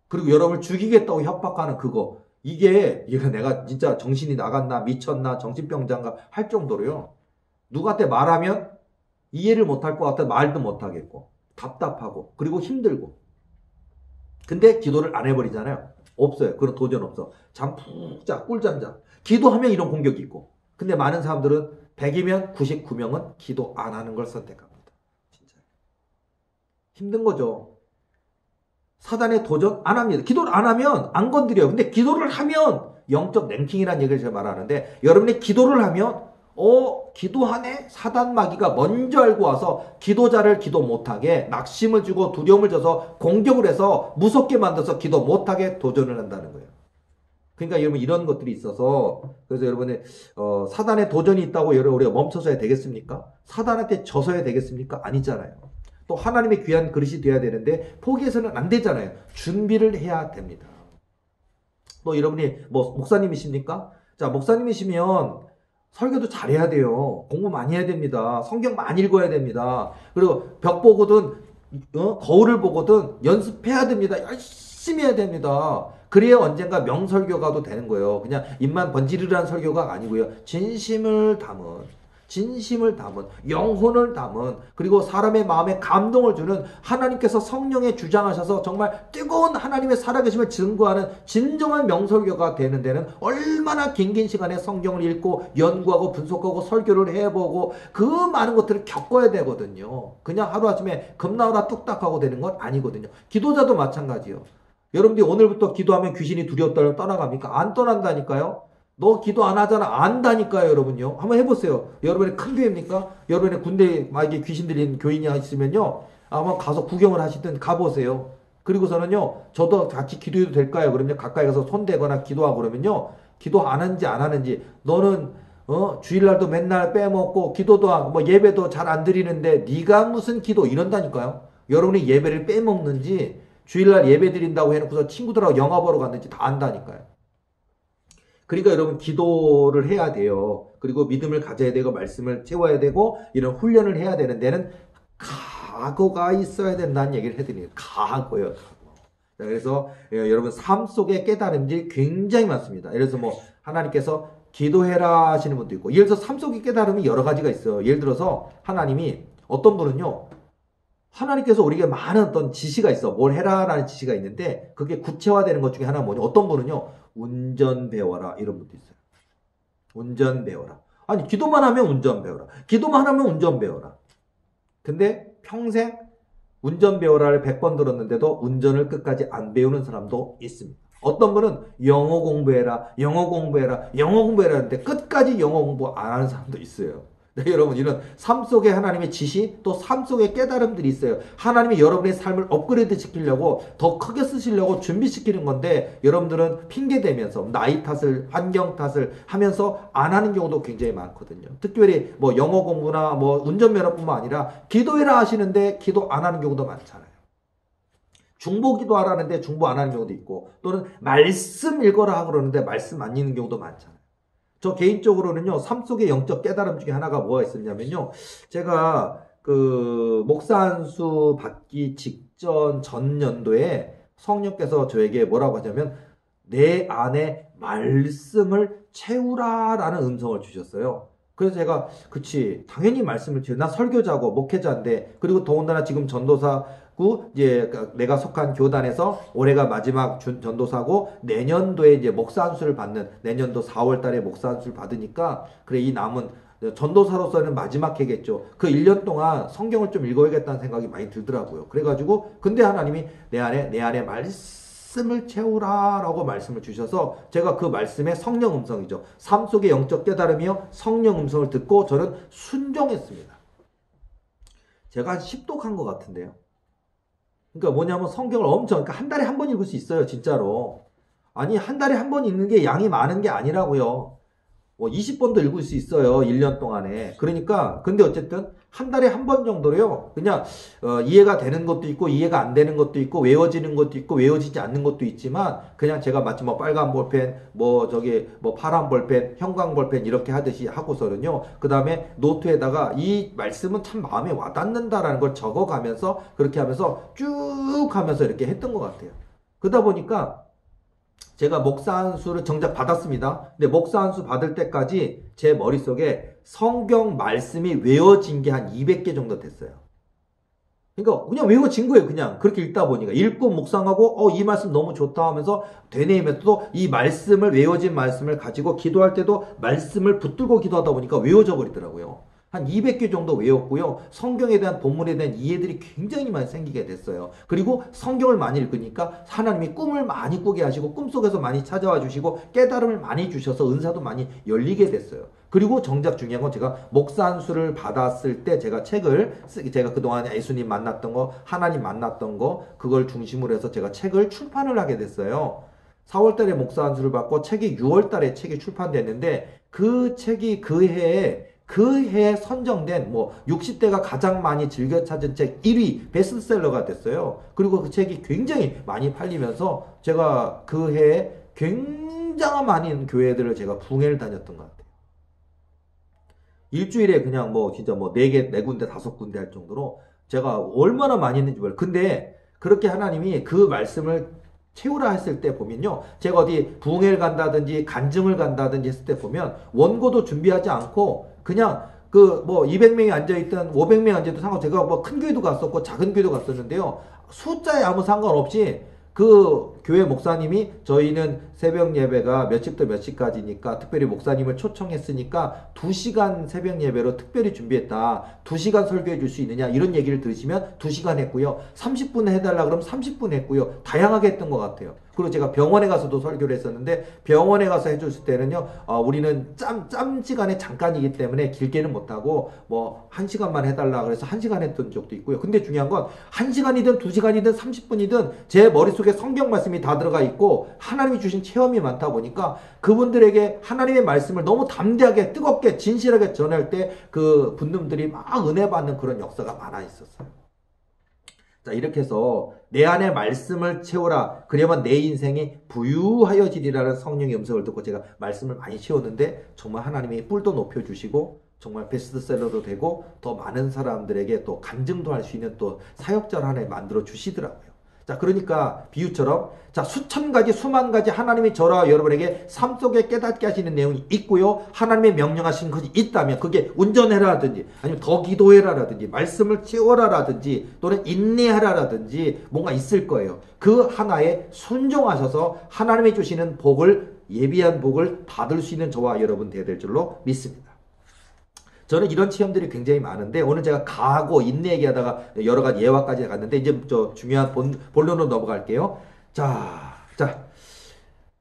A: 그리고 여러분을 죽이겠다고 협박하는 그거 이거 내가 진짜 정신이 나갔나 미쳤나 정신병자인가 할 정도로요. 누구한테 말하면 이해를 못할 것 같아 말도 못하겠고 답답하고 그리고 힘들고 근데 기도를 안 해버리잖아요. 없어요. 그런 도전 없어. 잠 푹 자. 꿀잠 자. 기도하면 이런 공격이 있고 근데 많은 사람들은 100이면 99명은 기도 안 하는 걸 선택합니다. 진짜 힘든 거죠. 사단의 도전 안 합니다. 기도를 안 하면 안 건드려요. 근데 기도를 하면 영적 랭킹이라는 얘기를 제가 말하는데 여러분이 기도를 하면 기도하네? 사단 마귀가 먼저 알고 와서 기도자를 기도 못하게 낙심을 주고 두려움을 줘서 공격을 해서 무섭게 만들어서 기도 못하게 도전을 한다는 거예요. 그러니까 여러분 이런 것들이 있어서 그래서 여러분의 사단의 도전이 있다고 여러분 우리가 멈춰서야 되겠습니까? 사단한테 져서야 되겠습니까? 아니잖아요. 또 하나님의 귀한 그릇이 돼야 되는데 포기해서는 안 되잖아요. 준비를 해야 됩니다. 또 여러분이 뭐 목사님이십니까? 자, 목사님이시면 설교도 잘해야 돼요. 공부 많이 해야 됩니다. 성경 많이 읽어야 됩니다. 그리고 벽 보거든 거울을 보거든 연습해야 됩니다. 열심히 해야 됩니다. 그래야 언젠가 명설교가도 되는 거예요. 그냥 입만 번지르르한 설교가 아니고요. 진심을 담은 영혼을 담은 그리고 사람의 마음에 감동을 주는 하나님께서 성령에 주장하셔서 정말 뜨거운 하나님의 살아계심을 증거하는 진정한 명설교가 되는 데는 얼마나 긴 시간에 성경을 읽고 연구하고 분석하고 설교를 해보고 그 많은 것들을 겪어야 되거든요. 그냥 하루아침에 금나오라 뚝딱하고 되는 건 아니거든요. 기도자도 마찬가지요. 여러분들이 오늘부터 기도하면 귀신이 두렵다고 떠나갑니까? 안 떠난다니까요. 너 기도 안 하잖아. 안다니까요, 여러분요. 한번 해보세요. 여러분의 큰 교회입니까? 여러분의 군대에 만약에 귀신 들린 교인이 있으면요. 한번 가서 구경을 하시든 가보세요. 그리고서는요, 저도 같이 기도해도 될까요? 그러면 가까이 가서 손대거나 기도하고 그러면요. 기도 안 하는지 안 하는지, 너는, 주일날도 맨날 빼먹고, 기도도 하고, 뭐 예배도 잘 안 드리는데, 네가 무슨 기도, 이런다니까요. 여러분이 예배를 빼먹는지, 주일날 예배 드린다고 해놓고서 친구들하고 영화 보러 갔는지 다 안다니까요. 그러니까 여러분 기도를 해야 돼요. 그리고 믿음을 가져야 되고 말씀을 채워야 되고 이런 훈련을 해야 되는 데는 각오가 있어야 된다는 얘기를 해드립니다. 각오요. 그래서 여러분 삶 속에 깨달음이 굉장히 많습니다. 예를 들어서 뭐 하나님께서 기도해라 하시는 분도 있고 예를 들어서 삶 속에 깨달음이 여러 가지가 있어요. 예를 들어서 하나님이 어떤 분은요. 하나님께서 우리에게 많은 어떤 지시가 있어. 뭘 해라라는 지시가 있는데 그게 구체화되는 것 중에 하나는 뭐냐. 어떤 분은요. 운전 배워라. 이런 분도 있어요. 운전 배워라. 아니 기도만 하면 운전 배워라. 기도만 하면 운전 배워라. 근데 평생 운전 배워라를 100번 들었는데도 운전을 끝까지 안 배우는 사람도 있습니다. 어떤 분은 영어 공부해라. 영어 공부해라. 영어 공부해라 하는데 끝까지 영어 공부 안 하는 사람도 있어요. 네, 여러분 이런 삶 속에 하나님의 지시 또 삶 속에 깨달음들이 있어요. 하나님이 여러분의 삶을 업그레이드 시키려고 더 크게 쓰시려고 준비시키는 건데 여러분들은 핑계대면서 나이 탓을 환경 탓을 하면서 안 하는 경우도 굉장히 많거든요. 특별히 뭐 영어 공부나 뭐 운전면허뿐만 아니라 기도해라 하시는데 기도 안 하는 경우도 많잖아요. 중보 기도하라는데 중보 안 하는 경우도 있고 또는 말씀 읽어라 하고 그러는데 말씀 안 읽는 경우도 많잖아요. 저 개인적으로는요, 삶 속의 영적 깨달음 중에 하나가 뭐가 있었냐면요, 제가 그 목사 안수 받기 직전 전년도에 성령께서 저에게 뭐라고 하냐면, 내 안에 말씀을 채우라라는 음성을 주셨어요. 그래서 제가, 그치, 당연히 말씀을 채우. 나 설교자고 목회자인데, 그리고 더군다나 지금 전도사고, 이제 내가 속한 교단에서 올해가 마지막 전도사고, 내년도에 이제 목사 안수를 받는, 내년도 4월 달에 목사 안수를 받으니까, 그래, 이 남은, 전도사로서는 마지막 해겠죠. 그 1년 동안 성경을 좀 읽어야겠다는 생각이 많이 들더라고요. 그래가지고, 근데 하나님이 내 안에 말씀을 채우라라고 말씀을 주셔서 제가 그 말씀의 성령 음성이죠. 삶 속의 영적 깨달음이요. 성령 음성을 듣고 저는 순종했습니다. 제가 한 10독 한 것 같은데요. 그러니까 뭐냐면 성경을 엄청, 그러니까 한 달에 한 번 읽을 수 있어요. 진짜로. 아니 한 달에 한 번 읽는 게 양이 많은 게 아니라고요. 뭐 20번도 읽을 수 있어요. 1년 동안에. 그러니까 근데 어쨌든 한 달에 한 번 정도로요. 그냥 이해가 되는 것도 있고 이해가 안 되는 것도 있고 외워지는 것도 있고 외워지지 않는 것도 있지만 그냥 제가 마치 뭐 빨간 볼펜 뭐 저기 뭐 파란 볼펜 형광 볼펜 이렇게 하듯이 하고서는요. 그다음에 노트에다가 이 말씀은 참 마음에 와닿는다라는 걸 적어가면서 그렇게 하면서 쭉 하면서 이렇게 했던 것 같아요. 그러다 보니까 제가 목사 안수를 정작 받았습니다. 근데 목사 안수 받을 때까지 제 머릿속에 성경 말씀이 외워진 게 한 200개 정도 됐어요. 그러니까 그냥 외워진 거예요. 그냥 그렇게 읽다 보니까 읽고 묵상하고 이 말씀 너무 좋다 하면서 되뇌이면서 또 이 말씀을 외워진 말씀을 가지고 기도할 때도 말씀을 붙들고 기도하다 보니까 외워져 버리더라고요. 한 200개 정도 외웠고요. 성경에 대한 본문에 대한 이해들이 굉장히 많이 생기게 됐어요. 그리고 성경을 많이 읽으니까 하나님이 꿈을 많이 꾸게 하시고 꿈속에서 많이 찾아와 주시고 깨달음을 많이 주셔서 은사도 많이 열리게 됐어요. 그리고 정작 중요한 건 제가 목사 안수를 받았을 때 제가 책을 제가 그동안 예수님 만났던 거 하나님 만났던 거 그걸 중심으로 해서 제가 책을 출판을 하게 됐어요. 4월 달에 목사 안수를 받고 책이 6월 달에 책이 출판됐는데 그 책이 그 해에 선정된 뭐 60대가 가장 많이 즐겨 찾은 책 1위 베스트셀러가 됐어요. 그리고 그 책이 굉장히 많이 팔리면서 제가 그 해에 굉장히 많은 교회들을 제가 부흥회를 다녔던 것 같아요. 일주일에 그냥 뭐 진짜 뭐 4개, 4군데, 5군데 할 정도로 제가 얼마나 많이 했는지 몰라요. 근데 그렇게 하나님이 그 말씀을 채우라 했을 때 보면요. 제가 어디 부흥회를 간다든지 간증을 간다든지 했을 때 보면 원고도 준비하지 않고 그냥 그 뭐 200명이 앉아있던 500명이 앉아있던 상관 제가 뭐 큰 교회도 갔었고 작은 교회도 갔었는데요. 숫자에 아무 상관없이 그 교회 목사님이 저희는 새벽 예배가 몇 시부터 몇 시까지니까 특별히 목사님을 초청했으니까 2시간 새벽 예배로 특별히 준비했다. 2시간 설교해 줄 수 있느냐 이런 얘기를 들으시면 2시간 했고요. 30분 해달라 그러면 30분 했고요. 다양하게 했던 것 같아요. 그리고 제가 병원에 가서도 설교를 했었는데 병원에 가서 해줬을 때는요. 우리는 짬 시간에 잠깐이기 때문에 길게는 못하고 뭐 1시간만 해달라 그래서 1시간 했던 적도 있고요. 근데 중요한 건 1시간이든 2시간이든 30분이든 제 머릿속에 성경 말씀이 다 들어가 있고 하나님이 주신 체험이 많다 보니까 그분들에게 하나님의 말씀을 너무 담대하게 뜨겁게 진실하게 전할 때 그 분들이 막 은혜 받는 그런 역사가 많아 있었어요. 자, 이렇게 해서 내 안에 말씀을 채우라. 그래야만 내 인생이 부유하여지리라는 성령의 음성을 듣고 제가 말씀을 많이 채웠는데 정말 하나님이 뿔도 높여주시고 정말 베스트셀러도 되고 더 많은 사람들에게 또 간증도 할 수 있는 또 사역자를 하나 만들어 주시더라고요. 자, 그러니까 비유처럼 자 수천 가지 수만 가지 하나님이 저와 여러분에게 삶 속에 깨닫게 하시는 내용이 있고요. 하나님의 명령하신 것이 있다면 그게 운전해라라든지 아니면 더 기도해라라든지 말씀을 채워라라든지 또는 인내하라라든지 뭔가 있을 거예요. 그 하나에 순종하셔서 하나님이 주시는 복을 예비한 복을 받을 수 있는 저와 여러분 되야 될 줄로 믿습니다. 저는 이런 체험들이 굉장히 많은데 오늘 제가 가고 인내 얘기하다가 여러 가지 예화까지 갔는데 이제 저 중요한 본론으로 넘어갈게요. 자,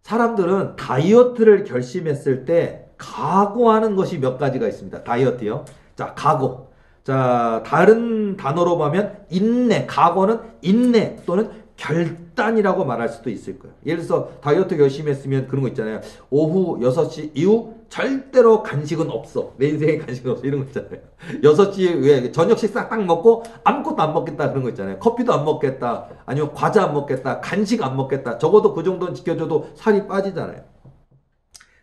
A: 사람들은 다이어트를 결심했을 때 각오하는 것이 몇 가지가 있습니다. 다이어트요. 자, 각오. 자, 다른 단어로 보면 인내, 각오는 인내 또는 결단이라고 말할 수도 있을 거예요. 예를 들어서 다이어트 결심했으면 그런 거 있잖아요. 오후 6시 이후 절대로 간식은 없어. 내 인생에 간식은 없어. 이런 거 있잖아요. 6시 왜 저녁 식사 딱 먹고 아무것도 안 먹겠다 그런 거 있잖아요. 커피도 안 먹겠다. 아니면 과자 안 먹겠다. 간식 안 먹겠다. 적어도 그 정도는 지켜줘도 살이 빠지잖아요.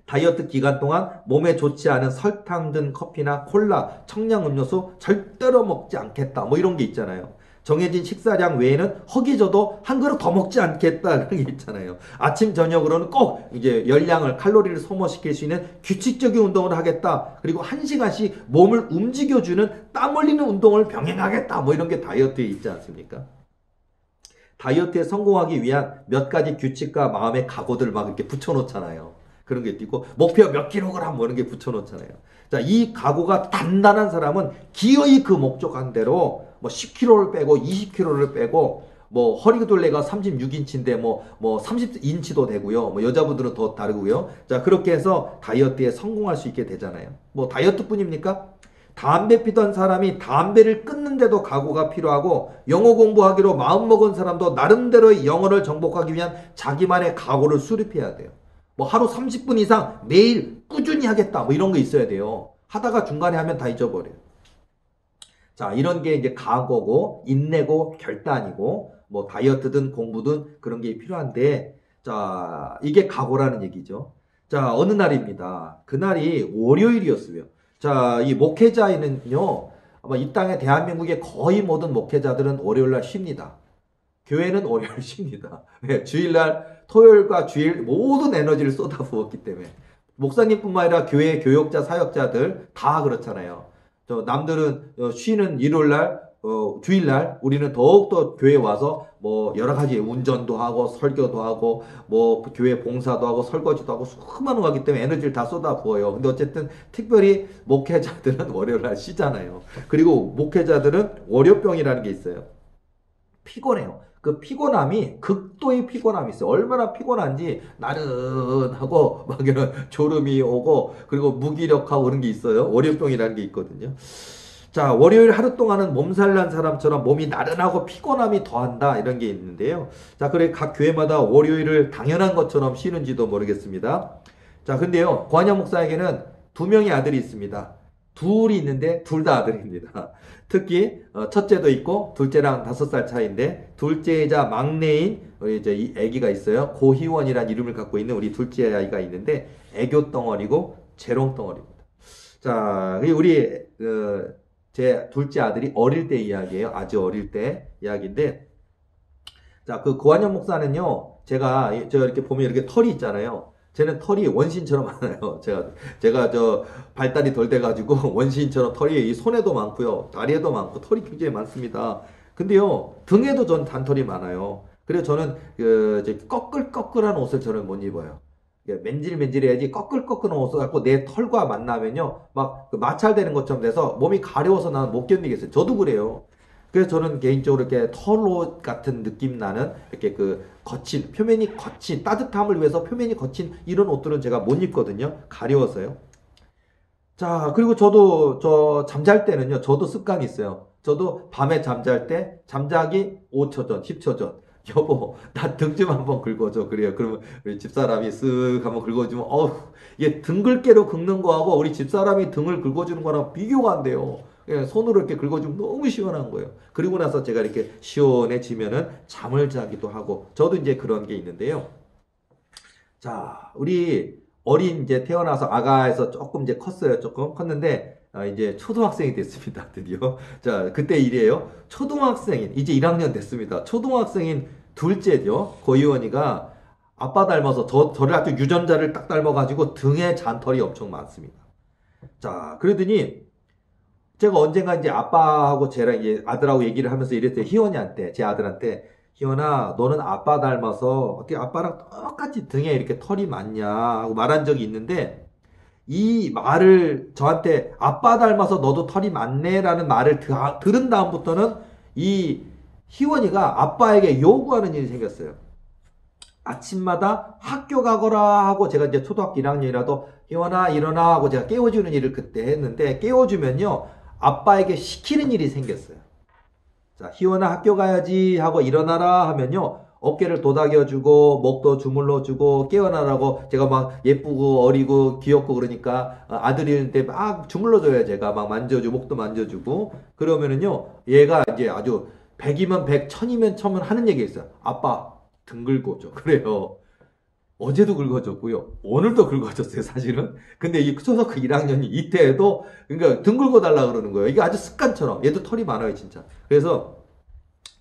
A: 다이어트 기간 동안 몸에 좋지 않은 설탕 든 커피나 콜라, 청량 음료수 절대로 먹지 않겠다. 뭐 이런 게 있잖아요. 정해진 식사량 외에는 허기져도 한 그릇 더 먹지 않겠다 그런 게 있잖아요. 아침 저녁으로는 꼭 이제 열량을 칼로리를 소모시킬 수 있는 규칙적인 운동을 하겠다. 그리고 1시간씩 몸을 움직여주는 땀 흘리는 운동을 병행하겠다. 뭐 이런 게 다이어트에 있지 않습니까? 다이어트에 성공하기 위한 몇 가지 규칙과 마음의 각오들 막 이렇게 붙여놓잖아요. 그런 게 있고 목표 몇 킬로그램 뭐 이런 게 붙여놓잖아요. 자, 이 각오가 단단한 사람은 기어이 그 목적한 대로 뭐 10kg를 빼고 20kg를 빼고 뭐 허리둘레가 36인치인데 뭐 30인치도 되고요. 뭐 여자분들은 더 다르고요. 자, 그렇게 해서 다이어트에 성공할 수 있게 되잖아요. 뭐 다이어트뿐입니까? 담배 피던 사람이 담배를 끊는데도 각오가 필요하고 영어 공부하기로 마음먹은 사람도 나름대로의 영어를 정복하기 위한 자기만의 각오를 수립해야 돼요. 뭐 하루 30분 이상 매일 꾸준히 하겠다. 뭐 이런 거 있어야 돼요. 하다가 중간에 하면 다 잊어버려요. 자, 이런 게 이제 각오고, 인내고, 결단이고, 뭐 다이어트든 공부든 그런 게 필요한데, 자, 이게 각오라는 얘기죠. 자, 어느 날입니다. 그날이 월요일이었어요. 자, 이 목회자에는요, 아마 이 땅에 대한민국의 거의 모든 목회자들은 월요일 날 쉽니다. 교회는 월요일 쉽니다. 네, 주일날, 토요일과 주일 모든 에너지를 쏟아부었기 때문에. 목사님뿐만 아니라 교회 교역자, 사역자들 다 그렇잖아요. 남들은 쉬는 일요일날, 주일날 우리는 더욱더 교회에 와서 뭐 여러 가지 운전도 하고 설교도 하고 뭐 교회 봉사도 하고 설거지도 하고 수많은 거 하기 때문에 에너지를 다 쏟아부어요. 근데 어쨌든 특별히 목회자들은 월요일날 쉬잖아요. 그리고 목회자들은 월요병이라는 게 있어요. 피곤해요. 그 피곤함이 극도의 피곤함이 있어요. 얼마나 피곤한지 나른하고 막 이런 졸음이 오고 그리고 무기력하고 그런 게 있어요. 월요병이라는 게 있거든요. 자, 월요일 하루 동안은 몸살난 사람처럼 몸이 나른하고 피곤함이 더한다 이런 게 있는데요. 자, 그래 각 교회마다 월요일을 당연한 것처럼 쉬는지도 모르겠습니다. 자, 근데요. 고한영 목사에게는 두 명의 아들이 있습니다. 둘이 있는데 둘 다 아들입니다. 특히 첫째도 있고 둘째랑 5살 차이인데 둘째이자 막내인 우리 이제 이 아기가 있어요. 고희원이라는 이름을 갖고 있는 우리 둘째 아이가 있는데 애교 덩어리고 재롱 덩어리입니다. 자, 우리 제 둘째 아들이 어릴 때 이야기예요. 아주 어릴 때 이야기인데 자, 그 고한영 목사는요. 제가 이렇게 보면 이렇게 털이 있잖아요. 쟤는 털이 원시인처럼 많아요. 제가 발달이 덜 돼가지고 원시인처럼 털이 이 손에도 많고요. 다리에도 많고 털이 굉장히 많습니다. 근데요, 등에도 전 단털이 많아요. 그래서 저는 꺼끌꺼끌한 옷을 저는 못 입어요. 맨질맨질해야지 꺼끌꺼끌한 옷을 갖고 내 털과 만나면요, 막 마찰되는 것처럼 돼서 몸이 가려워서 나는 못 견디겠어요. 저도 그래요. 그래서 저는 개인적으로 이렇게 털옷 같은 느낌 나는 이렇게 거친, 표면이 거친, 따뜻함을 위해서 표면이 거친 이런 옷들은 제가 못 입거든요. 가려워서요. 자, 그리고 저도 잠잘 때는요, 저도 습관이 있어요. 저도 밤에 잠잘 때, 잠자기 5초 전, 10초 전. 여보, 나 등 좀 한번 긁어줘. 그래요. 그러면 우리 집사람이 쓱 한번 긁어주면, 이게 등 긁게로 긁는 거하고 우리 집사람이 등을 긁어주는 거랑 비교가 안 돼요. 그냥 손으로 이렇게 긁어주면 너무 시원한 거예요. 그리고 나서 제가 이렇게 시원해지면은 잠을 자기도 하고, 저도 이제 그런 게 있는데요. 자, 우리 어린 이제 태어나서 아가에서 조금 이제 컸어요. 조금 컸는데, 이제 초등학생이 됐습니다. 드디어. 자, 그때 일이에요. 초등학생인, 이제 1학년 됐습니다. 초등학생인 둘째죠. 고이원이가 아빠 닮아서 저를 아주 유전자를 딱 닮아가지고 등에 잔털이 엄청 많습니다. 자, 그러더니 제가 언젠가 이제 아빠하고 쟤랑 이제 아들하고 얘기를 하면서 이랬어요. 희원이한테, 제 아들한테. 희원아, 너는 아빠 닮아서 어떻게 아빠랑 똑같이 등에 이렇게 털이 많냐 하고 말한 적이 있는데 이 말을 저한테 아빠 닮아서 너도 털이 많네 라는 말을 들은 다음부터는 이 희원이가 아빠에게 요구하는 일이 생겼어요. 아침마다 학교 가거라 하고 제가 이제 초등학교 1학년이라도 희원아 일어나 하고 제가 깨워주는 일을 그때 했는데 깨워주면요 아빠에게 시키는 일이 생겼어요. 자, 희원아 학교 가야지 하고 일어나라 하면요 어깨를 도닥여주고 목도 주물러주고 깨어나라고 제가 막 예쁘고 어리고 귀엽고 그러니까 아들인데 막 주물러줘요. 제가 막 만져주고 목도 만져주고 그러면은요 얘가 이제 아주 100이면 100, 1000이면 1000은 하는 얘기가 있어요. 아빠 등 긁어줘. 그래요. 어제도 긁어줬고요. 오늘도 긁어줬어요, 사실은. 근데 이 초등학교 1학년이 이때에도, 그러니까 등 긁어달라 그러는 거예요. 이게 아주 습관처럼. 얘도 털이 많아요, 진짜. 그래서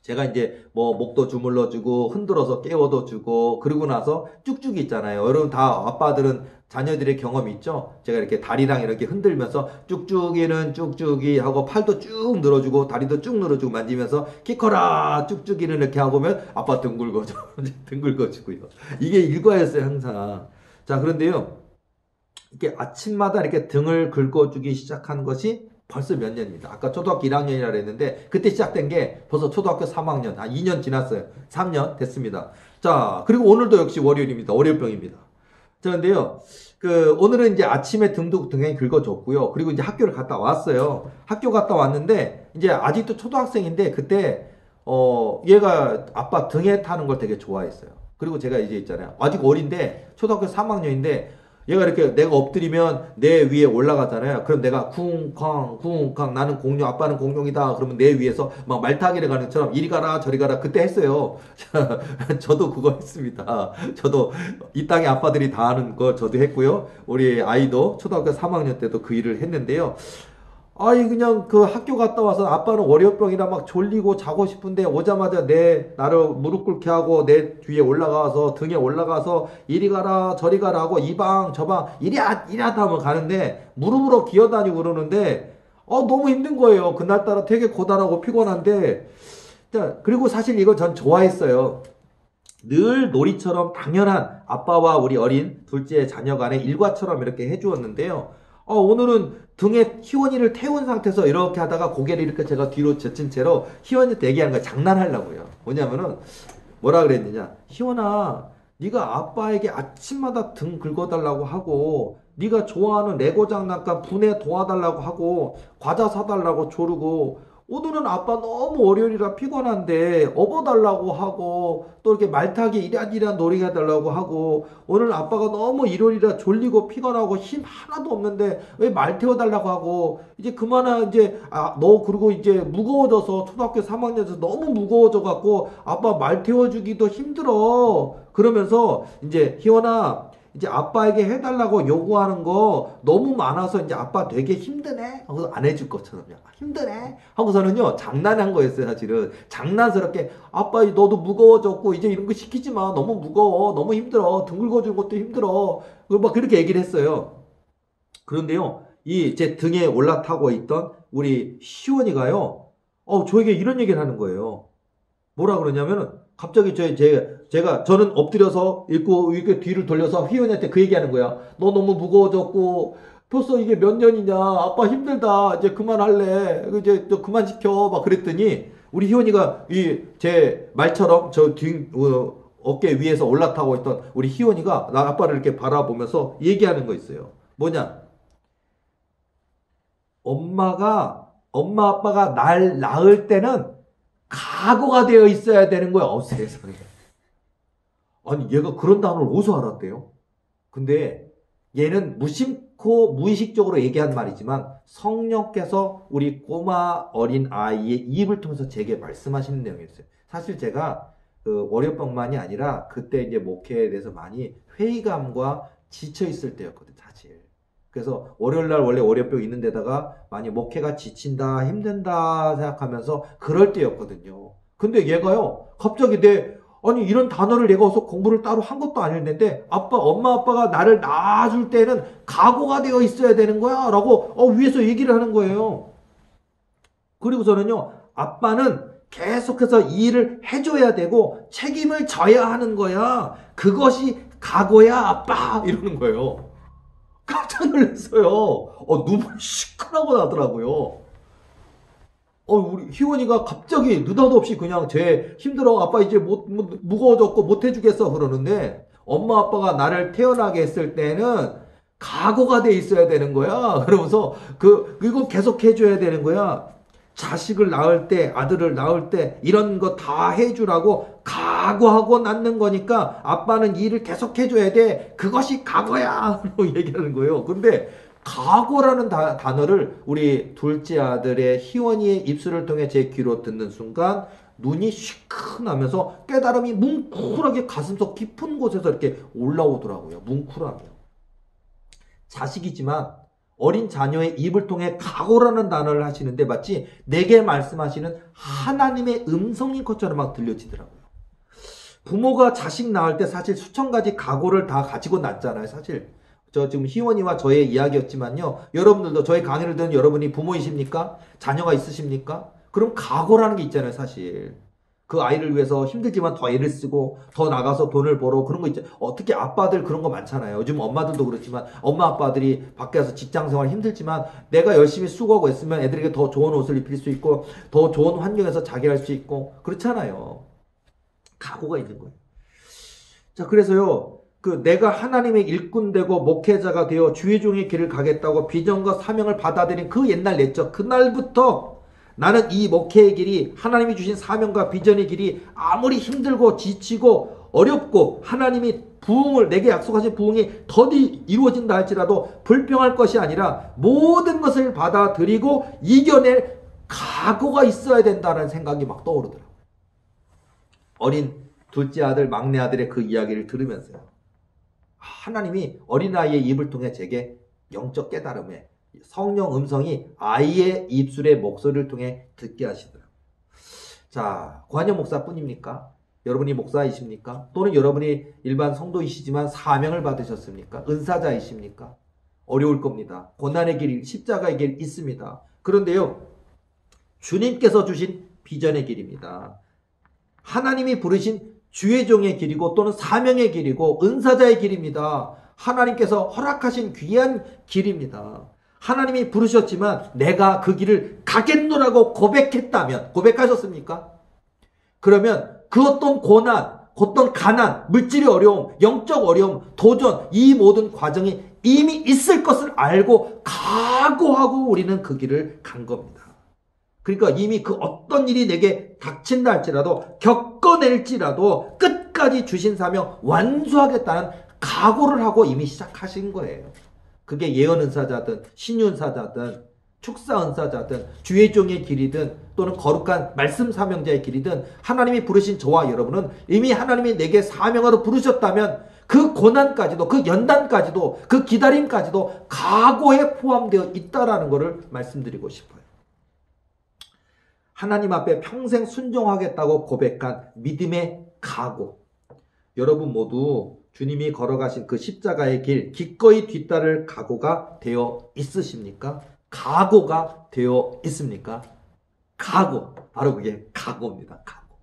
A: 제가 이제 뭐 목도 주물러주고 흔들어서 깨워도 주고 그러고 나서 쭉쭉이 있잖아요. 여러분 다 아빠들은 자녀들의 경험이 있죠? 제가 이렇게 다리랑 이렇게 흔들면서 쭉쭉이는 쭉쭉이 하고 팔도 쭉 늘어주고 다리도 쭉 늘어주고 만지면서 키 커라 쭉쭉이는 이렇게 하고면 아빠 등 긁어줘. 등 긁어주고요. 이게 일과였어요, 항상. 자, 그런데요. 이렇게 아침마다 이렇게 등을 긁어주기 시작한 것이 벌써 몇 년입니다. 아까 초등학교 1학년이라 그랬는데 그때 시작된 게 벌써 초등학교 3학년, 2년 지났어요. 3년 됐습니다. 자, 그리고 오늘도 역시 월요일입니다. 월요병입니다. 자, 근데요. 오늘은 이제 아침에 등도 굉장히 긁어줬고요. 그리고 이제 학교를 갔다 왔어요. 학교 갔다 왔는데 이제 아직도 초등학생인데 그때 얘가 아빠 등에 타는 걸 되게 좋아했어요. 그리고 제가 이제 있잖아요. 아직 어린데 초등학교 3학년인데 얘가 이렇게 내가 엎드리면 내 위에 올라가잖아요. 그럼 내가 쿵쾅 쿵쾅 나는 공룡 아빠는 공룡이다. 그러면 내 위에서 막 말타기를 가는 것처럼 이리 가라 저리 가라 그때 했어요. 저도 그거 했습니다. 저도 이 땅의 아빠들이 다 하는 거 저도 했고요. 우리 아이도 초등학교 3학년 때도 그 일을 했는데요. 아이 그냥 그 학교 갔다 와서 아빠는 월요병이라 막 졸리고 자고 싶은데 오자마자 나를 무릎 꿇게 하고 내 뒤에 올라가서 등에 올라가서 이리 가라 저리 가라 하고 이 방 저 방 이리 하다 하면 가는데 무릎으로 기어다니고 그러는데 너무 힘든 거예요. 그날따라 되게 고단하고 피곤한데 그리고 사실 이거 전 좋아했어요. 늘 놀이처럼 당연한 아빠와 우리 어린 둘째 자녀 간의 일과처럼 이렇게 해주었는데요. 오늘은 등에 희원이를 태운 상태에서 이렇게 하다가 고개를 이렇게 제가 뒤로 젖힌 채로 희원이한테 얘기하는 거야. 장난하려고요. 뭐냐면은 뭐라 그랬느냐. 희원아, 네가 아빠에게 아침마다 등 긁어달라고 하고 네가 좋아하는 레고 장난감 분해 도와달라고 하고 과자 사달라고 조르고 오늘은 아빠 너무 월요일이라 피곤한데 업어달라고 하고 또 이렇게 말타기 이란이란 놀이 해달라고 하고 오늘 아빠가 너무 일요일이라 졸리고 피곤하고 힘 하나도 없는데 왜 말 태워달라고 하고 이제 그만하 이제 너 그리고 이제 무거워져서 초등학교 3학년에서 너무 무거워져 갖고 아빠 말 태워주기도 힘들어 그러면서 이제 희원아 이제 아빠에게 해달라고 요구하는 거 너무 많아서 이제 아빠 되게 힘드네? 하고서 안 해줄 것처럼요. 힘드네? 하고서는요, 장난한 거였어요, 사실은. 장난스럽게, 아빠, 너도 무거워졌고, 이제 이런 거 시키지 마. 너무 무거워. 너무 힘들어. 등 긁어주는 것도 힘들어. 막 그렇게 얘기를 했어요. 그런데요, 제 등에 올라타고 있던 우리 시원이가요, 저에게 이런 얘기를 하는 거예요. 뭐라 그러냐면은, 갑자기 저는 엎드려서 이렇게 뒤를 돌려서 휘연이한테 그 얘기하는 거야. 너 너무 무거워졌고 벌써 이게 몇 년이냐. 아빠 힘들다. 이제 그만할래. 이제 너 그만 시켜. 막 그랬더니 우리 희원이가 제 말처럼 저 어깨 위에서 올라타고 있던 우리 희원이가 나 아빠를 이렇게 바라보면서 얘기하는 거 있어요. 뭐냐? 엄마 아빠가 날 낳을 때는 각오가 되어 있어야 되는 거야. 세상에. 아니 얘가 그런 단어를 어디서 알았대요? 근데 얘는 무심코 무의식적으로 얘기한 말이지만 성령께서 우리 꼬마 어린 아이의 입을 통해서 제게 말씀하시는 내용이었어요. 사실 제가 월요병만이 아니라 그때 이제 목회에 대해서 많이 회의감과 지쳐 있을 때였거든요. 사실. 그래서 월요일날 원래 월요병 있는 데다가 많이 목회가 지친다 힘든다 생각하면서 그럴 때였거든요. 근데 얘가요 갑자기 아니 이런 단어를 내가 어서 공부를 따로 한 것도 아닌데 엄마 아빠가 나를 낳아줄 때는 각오가 되어 있어야 되는 거야 라고 위에서 얘기를 하는 거예요. 그리고서는요 아빠는 계속해서 이 일을 해줘야 되고 책임을 져야 하는 거야. 그것이 각오야 아빠 이러는 거예요. 깜짝 놀랐어요. 눈물이 시큰하고 나더라고요. 우리 희원이가 갑자기 느닷없이 그냥 힘들어. 아빠 이제 무거워졌고 못 해주겠어. 그러는데 엄마 아빠가 나를 태어나게 했을 때는 각오가 돼 있어야 되는 거야. 그러면서 이거 계속 해줘야 되는 거야. 자식을 낳을 때, 아들을 낳을 때 이런 거 다 해주라고 각오하고 낳는 거니까 아빠는 이 일을 계속 해줘야 돼. 그것이 각오야. 라고 얘기하는 거예요. 근데 각오라는 단어를 우리 둘째 아들의 희원이의 입술을 통해 제 귀로 듣는 순간 눈이 시큰하면서 깨달음이 뭉클하게 가슴속 깊은 곳에서 이렇게 올라오더라고요. 뭉클하게. 자식이지만 어린 자녀의 입을 통해 각오라는 단어를 하시는데 마치 내게 말씀하시는 하나님의 음성인 것처럼 막 들려지더라고요. 부모가 자식 낳을 때 사실 수천 가지 각오를 다 가지고 낳잖아요. 사실 지금 희원이와 저의 이야기였지만요. 여러분들도 저의 강의를 듣는 여러분이 부모이십니까? 자녀가 있으십니까? 그럼 각오라는 게 있잖아요. 사실 그 아이를 위해서 힘들지만 더 애를 쓰고 더 나가서 돈을 벌어 그런 거 있잖아요. 특히 아빠들 그런 거 많잖아요. 요즘 엄마들도 그렇지만 엄마 아빠들이 밖에서 직장생활 힘들지만 내가 열심히 수고하고 있으면 애들에게 더 좋은 옷을 입힐 수 있고 더 좋은 환경에서 자기 할 수 있고 그렇잖아요. 각오가 있는 거예요. 자, 그래서요. 내가 하나님의 일꾼 되고 목회자가 되어 주의 종의 길을 가겠다고 비전과 사명을 받아들인 그 옛날 냈죠. 그날부터 나는 이 목회의 길이 하나님이 주신 사명과 비전의 길이 아무리 힘들고 지치고 어렵고 하나님이 부흥을 내게 약속하신 부흥이 더디 이루어진다 할지라도 불평할 것이 아니라 모든 것을 받아들이고 이겨낼 각오가 있어야 된다는 생각이 막 떠오르더라고요. 어린 둘째 아들, 막내 아들의 그 이야기를 들으면서요. 하나님이 어린아이의 입을 통해 제게 영적 깨달음에 성령 음성이 아이의 입술의 목소리를 통해 듣게 하시더라고요. 자, 관여 목사뿐입니까? 여러분이 목사이십니까? 또는 여러분이 일반 성도이시지만 사명을 받으셨습니까? 은사자이십니까? 어려울 겁니다. 고난의 길, 십자가의 길 있습니다. 그런데요, 주님께서 주신 비전의 길입니다. 하나님이 부르신 주의 종의 길이고 또는 사명의 길이고 은사자의 길입니다. 하나님께서 허락하신 귀한 길입니다. 하나님이 부르셨지만 내가 그 길을 가겠노라고 고백했다면, 고백하셨습니까? 그러면 그 어떤 고난, 어떤 가난, 물질의 어려움, 영적 어려움, 도전, 이 모든 과정이 이미 있을 것을 알고 각오하고 우리는 그 길을 간 겁니다. 그러니까 이미 그 어떤 일이 내게 닥친다 할지라도 겪어낼지라도 끝까지 주신 사명 완수하겠다는 각오를 하고 이미 시작하신 거예요. 그게 예언은사자든 신유은사자든 축사은사자든 주의 종의 길이든 또는 거룩한 말씀 사명자의 길이든 하나님이 부르신 저와 여러분은 이미 하나님이 내게 사명으로 부르셨다면 그 고난까지도 그 연단까지도 그 기다림까지도 각오에 포함되어 있다라는 것을 말씀드리고 싶어요. 하나님 앞에 평생 순종하겠다고 고백한 믿음의 각오. 여러분 모두 주님이 걸어가신 그 십자가의 길 기꺼이 뒤따를 각오가 되어 있으십니까? 각오가 되어 있습니까? 각오. 바로 그게 각오입니다. 각오.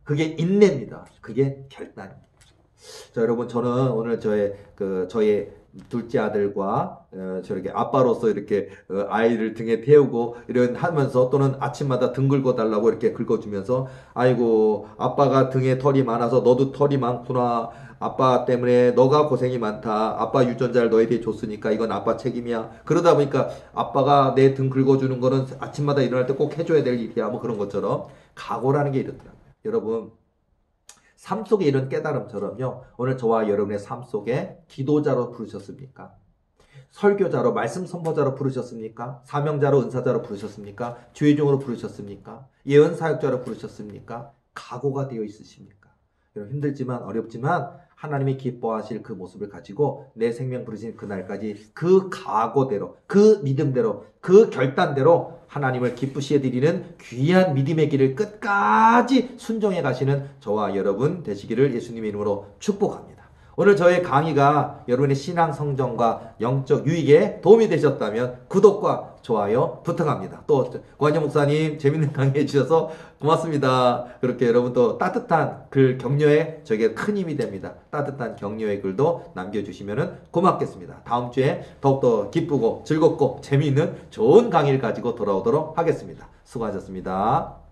A: 그게 인내입니다. 그게 결단입니다. 자, 여러분, 저는 오늘 저의 둘째 아들과 저렇게 아빠로서 이렇게 아이를 등에 태우고 이런 하면서 또는 아침마다 등 긁어달라고 이렇게 긁어주면서 아이고 아빠가 등에 털이 많아서 너도 털이 많구나. 아빠 때문에 너가 고생이 많다. 아빠 유전자를 너에게 줬으니까 이건 아빠 책임이야. 그러다 보니까 아빠가 내 등 긁어주는 거는 아침마다 일어날 때 꼭 해줘야 될 일이야. 뭐 그런 것처럼 각오라는 게 이렇더라고요. 여러분, 삶 속에 이런 깨달음처럼요. 오늘 저와 여러분의 삶 속에 기도자로 부르셨습니까? 설교자로 말씀 선포자로 부르셨습니까? 사명자로 은사자로 부르셨습니까? 주의 종으로 부르셨습니까? 예언 사역자로 부르셨습니까? 각오가 되어 있으십니까? 여러분 힘들지만 어렵지만 하나님이 기뻐하실 그 모습을 가지고 내 생명 부르신 그날까지 그 각오대로 그 믿음대로 그 결단대로 하나님을 기쁘시게 드리는 귀한 믿음의 길을 끝까지 순종해 가시는 저와 여러분 되시기를 예수님의 이름으로 축복합니다. 오늘 저의 강의가 여러분의 신앙 성장과 영적 유익에 도움이 되셨다면 구독과 좋아요 부탁합니다. 또 권영 목사님 재밌는 강의 해주셔서 고맙습니다. 그렇게 여러분 또 따뜻한 글 격려에 저에게 큰 힘이 됩니다. 따뜻한 격려의 글도 남겨주시면 고맙겠습니다. 다음 주에 더욱더 기쁘고 즐겁고 재미있는 좋은 강의를 가지고 돌아오도록 하겠습니다. 수고하셨습니다.